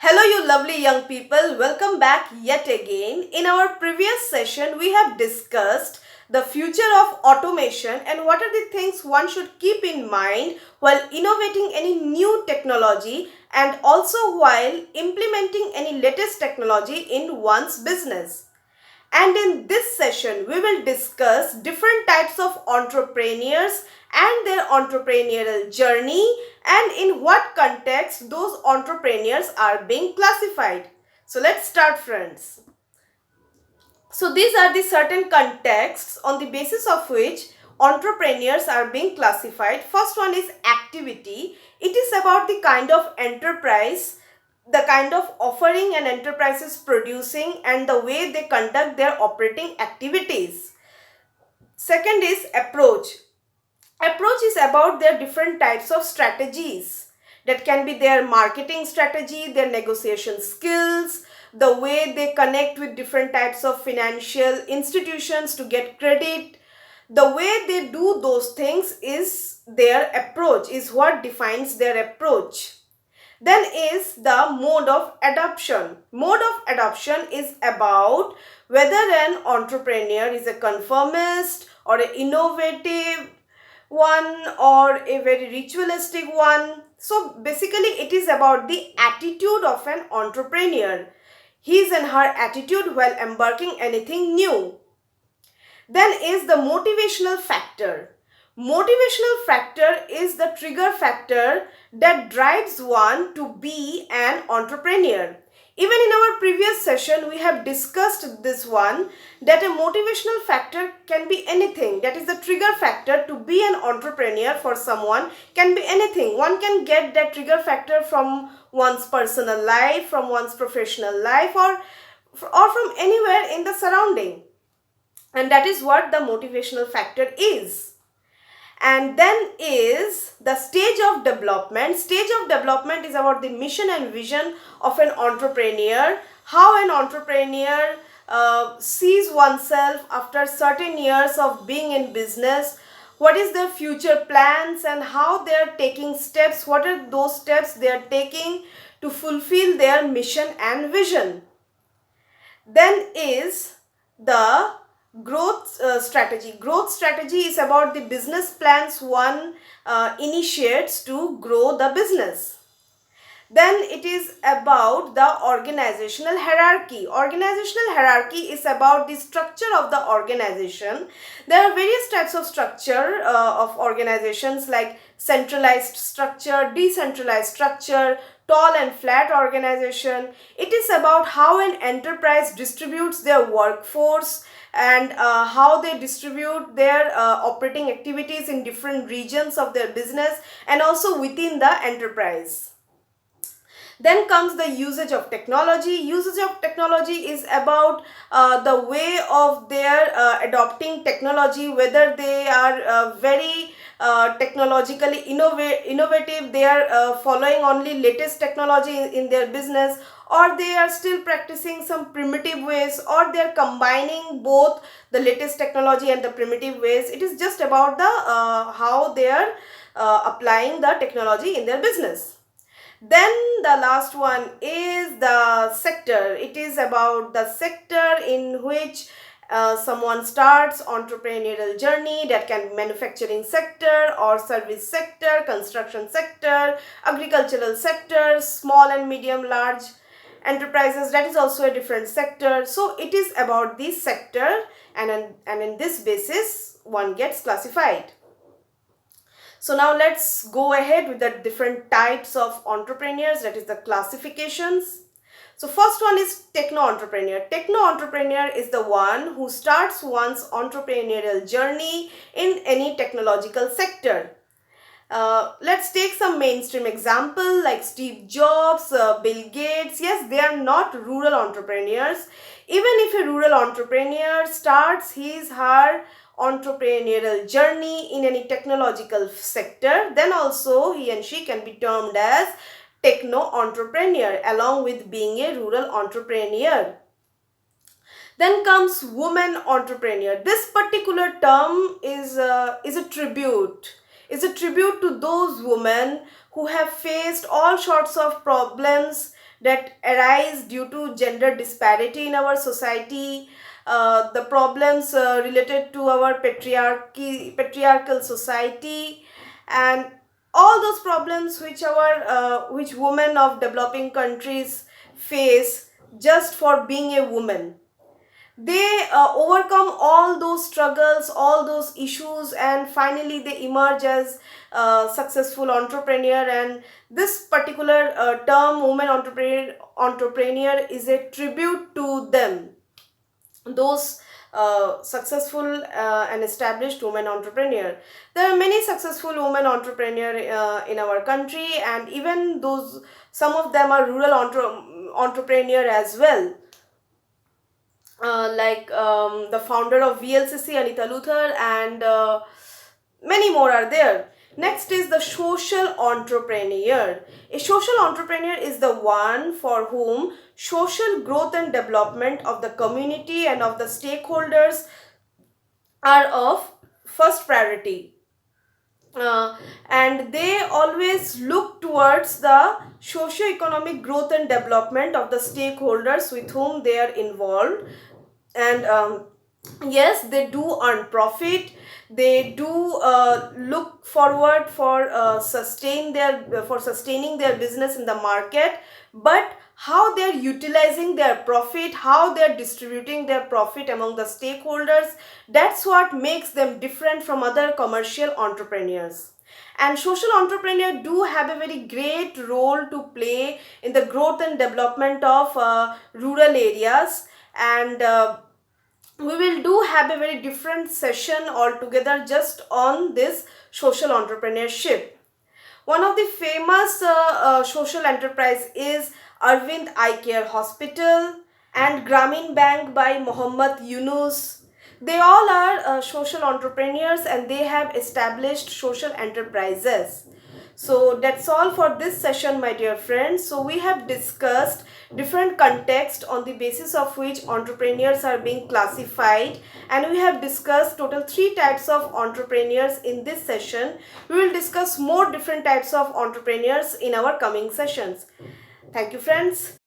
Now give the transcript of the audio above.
Hello, you lovely young people. Welcome back yet again. In our previous session, we have discussed the future of automation and what are the things one should keep in mind while innovating any new technology and also while implementing any latest technology in one's business. And in this session, we will discuss different types of entrepreneurs and their entrepreneurial journey and in what context those entrepreneurs are being classified. So let's start, friends. So these are the certain contexts on the basis of which entrepreneurs are being classified. First one is activity. It is about the kind of enterprise, the kind of offering an enterprise is producing and the way they conduct their operating activities. Second is approach. Approach is about their different types of strategies. That can be their marketing strategy, their negotiation skills, the way they connect with different types of financial institutions to get credit. The way they do those things is their approach, is what defines their approach. Then is the mode of adoption. Mode of adoption is about whether an entrepreneur is a conformist or an innovative one or a very ritualistic one. So basically it is about the attitude of an entrepreneur. His and her attitude while embarking anything new. Then is the motivational factor. Motivational factor is the trigger factor that drives one to be an entrepreneur. Even in our previous session, we have discussed this one, that a motivational factor can be anything. That is the trigger factor to be an entrepreneur for someone can be anything. One can get that trigger factor from one's personal life, from one's professional life or from anywhere in the surrounding. And that is what the motivational factor is. And then is the stage of development. Stage of development is about the mission and vision of an entrepreneur. How an entrepreneur sees oneself after certain years of being in business. What is their future plans and how they are taking steps. What are those steps they are taking to fulfill their mission and vision. Then is the growth strategy. Growth strategy is about the business plans one initiates to grow the business. Then it is about the organizational hierarchy. Organizational hierarchy is about the structure of the organization. There are various types of structure of organizations like centralized structure, decentralized structure, tall and flat organization. It is about how an enterprise distributes their workforce and how they distribute their operating activities in different regions of their business and also within the enterprise. Then comes the usage of technology. Usage of technology is about the way of their adopting technology, whether they are very technologically innovative, they are following only latest technology in their business, or they are still practicing some primitive ways, or they are combining both the latest technology and the primitive ways. It is just about the how they are applying the technology in their business. Then the last one is the sector. It is about the sector in which someone starts entrepreneurial journey. That can be manufacturing sector or service sector, construction sector, agricultural sector, small and medium large enterprises. That is also a different sector. So it is about the sector and in this basis one gets classified. So now let's go ahead with the different types of entrepreneurs, that is the classifications. So first one is techno-entrepreneur. Techno-entrepreneur is the one who starts one's entrepreneurial journey in any technological sector. Let's take some mainstream example like Steve Jobs, Bill Gates. Yes, they are not rural entrepreneurs. Even if a rural entrepreneur starts her entrepreneurial journey in any technological sector, then also he and she can be termed as techno-entrepreneur along with being a rural entrepreneur. Then comes woman entrepreneur. This particular term is a tribute. Is a tribute to those women who have faced all sorts of problems that arise due to gender disparity in our society, the problems related to our patriarchal society, and all those problems which women of developing countries face just for being a woman. They overcome all those struggles, all those issues, and finally they emerge as successful entrepreneur. And this particular term woman entrepreneur is a tribute to them, those successful and established women entrepreneur. There are many successful women entrepreneur in our country, and even those, some of them are rural entrepreneur as well, like the founder of VLCC, Anita Luther, and many more are there. Next is the social entrepreneur. A social entrepreneur is the one for whom social growth and development of the community and of the stakeholders are of first priority. And they always look towards the socio-economic growth and development of the stakeholders with whom they are involved. And yes, they do earn profit, they do look forward for sustaining their business in the market, but how they're utilizing their profit, how they're distributing their profit among the stakeholders, that's what makes them different from other commercial entrepreneurs. And social entrepreneurs do have a very great role to play in the growth and development of rural areas. And we will do have a very different session altogether just on this social entrepreneurship. One of the famous social enterprise is Arvind Eye Care Hospital and Grameen Bank by Mohammad Yunus. They all are social entrepreneurs, and they have established social enterprises. So that's all for this session, my dear friends. So we have discussed different contexts on the basis of which entrepreneurs are being classified, and we have discussed total 3 types of entrepreneurs in this session. We will discuss more different types of entrepreneurs in our coming sessions. Thank you, friends.